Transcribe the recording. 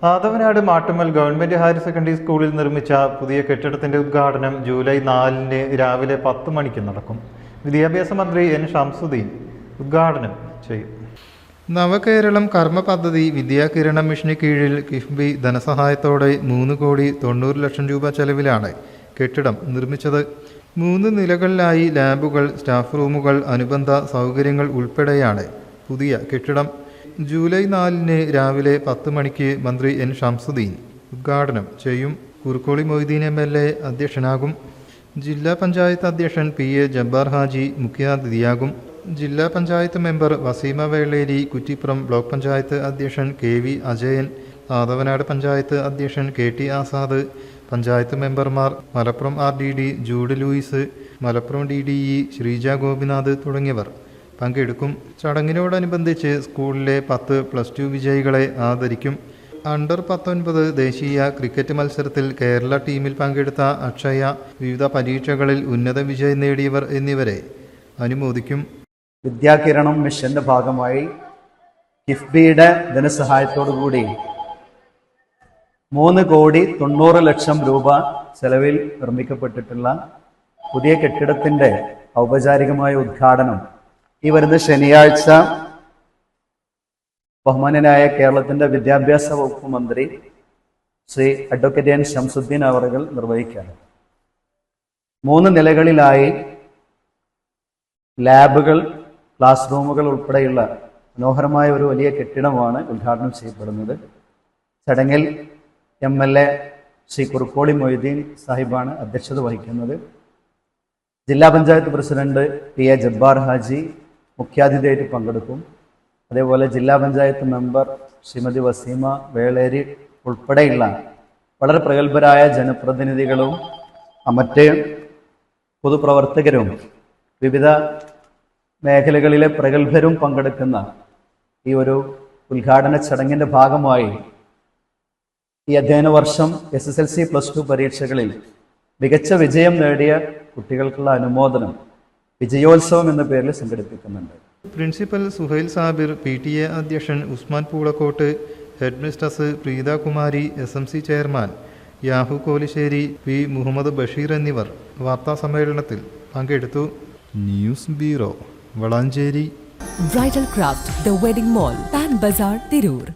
Athavanad Mattummal government higher secondary സ്കൂളിൽ നിർമ്മിച്ച പുതിയ കെട്ടിടത്തിന്റെ ഉദ്ഘാടനം ജൂലൈ 4 രാവിലെ 10 മണിക്ക് നടക്കും. വിദ്യാഭ്യാസ മന്ത്രി എൻ ഷംസുദ്ദീൻ ഉദ്ഘാടനം ചെയ്യും. നവകേരളം കർമ്മ പദ്ധതി വിദ്യാകിരണം മിഷന് കീഴിൽ കിഫ്ബി ധനസഹായത്തോടെ 3,90,00,000 രൂപ ചെലവിലാണ് കെട്ടിടം നിർമ്മിച്ചത്. 3 നിലകളിലായി ലാബുകൾ, സ്റ്റാഫ് റൂമുകൾ, അനുബന്ധ സൗകര്യങ്ങൾ ഉൾപ്പെടെയാണ് പുതിയ കെട്ടിടം. ജൂലൈ 4 രാവിലെ 10 മണിക്ക് മന്ത്രി എൻ ഷംസുദ്ദീൻ ഉദ്ഘാടനം ചെയ്യും. കുറുക്കോളി മൊയ്തീൻ MLA അധ്യക്ഷനാകും. ജില്ലാ പഞ്ചായത്ത് അധ്യക്ഷൻ PA ജബ്ബാർ ഹാജി മുഖ്യാതിഥിയാകും. ജില്ലാ പഞ്ചായത്ത് മെമ്പർ വസീമ വേളേരി, കുറ്റിപ്പുറം ബ്ലോക്ക് പഞ്ചായത്ത് അധ്യക്ഷൻ KV അജയൻ, ആദവനാട് പഞ്ചായത്ത് അധ്യക്ഷൻ KT ആസാദ്, പഞ്ചായത്ത് മെമ്പർമാർ Malappuram RDD Jude Louis, Malappuram DDE Sreeja Gopinath തുടങ്ങിയവർ പങ്കെടുക്കും. ചടങ്ങിനോടനുബന്ധിച്ച് സ്കൂളിലെ 10+2 വിജയികളെ ആദരിക്കും. അണ്ടർ 19 ദേശീയ ക്രിക്കറ്റ് മത്സരത്തിൽ കേരള ടീമിൽ പങ്കെടുത്ത അക്ഷയ, വിവിധ പരീക്ഷകളിൽ ഉന്നത വിജയം നേടിയവർ എന്നിവരെ അനുമോദിക്കും. വിദ്യാകിരണം മിഷന്റെ ഭാഗമായി കിഫ്ബിയുടെ ധനസഹായത്തോടുകൂടി 3,90,00,000 രൂപ ചെലവിൽ നിർമ്മിക്കപ്പെട്ടിട്ടുള്ള പുതിയ കെട്ടിടത്തിന്റെ ഔപചാരികമായ ഉദ്ഘാടനം ഈ വരുന്ന ശനിയാഴ്ച ബഹുമാന്യനായ കേരളത്തിന്റെ വിദ്യാഭ്യാസ വകുപ്പ് മന്ത്രി ശ്രീ അഡ്വക്കേറ്റ് എൻ ഷംസുദ്ദീൻ അവറുകൾ നിർവഹിക്കുകയാണ്. 3 നിലകളിലായി ലാബുകൾ, ക്ലാസ് റൂമുകൾ ഉൾപ്പെടെയുള്ള മനോഹരമായ ഒരു വലിയ കെട്ടിടമാണ് ഉദ്ഘാടനം ചെയ്യപ്പെടുന്നത്. ചടങ്ങിൽ MLA ശ്രീ കുറുക്കോളി മൊയ്തീൻ സാഹിബാണ് അധ്യക്ഷത വഹിക്കുന്നത്. ജില്ലാ പഞ്ചായത്ത് പ്രസിഡന്റ് PA ജബ്ബാർ ഹാജി മുഖ്യാതിഥിയായിട്ട് പങ്കെടുക്കും. അതേപോലെ ജില്ലാ പഞ്ചായത്ത് മെമ്പർ ശ്രീമതി വസീമ വേളേരി ഉൾപ്പെടെയുള്ള വളരെ പ്രഗത്ഭരായ ജനപ്രതിനിധികളും മറ്റ് പൊതുപ്രവർത്തകരും വിവിധ മേഖലകളിലെ പ്രഗത്ഭരും പങ്കെടുക്കുന്ന ഈ ഒരു ഉദ്ഘാടന ചടങ്ങിൻ്റെ ഭാഗമായി ഈ അധ്യയന വർഷം SSLC+2 പരീക്ഷകളിൽ മികച്ച വിജയം നേടിയ കുട്ടികൾക്കുള്ള അനുമോദനം വിജയോത്സവം എന്ന പേരിൽ സംഘടിപ്പിക്കുന്നുണ്ട്. പ്രിൻസിപ്പൽ സുഹൈൽ സാബിർ, PTA അധ്യക്ഷൻ Usman Poolakkot, head mistress Preetha Kumari, SMC chairman Yahu Kolissery, P Muhammad Basheer എന്നിവർ വാർത്താ സമ്മേളനത്തിൽ പങ്കെടുത്തു. News bureau, Valanchery. Bridal craft, the wedding mall, Pan Bazar, Tirur.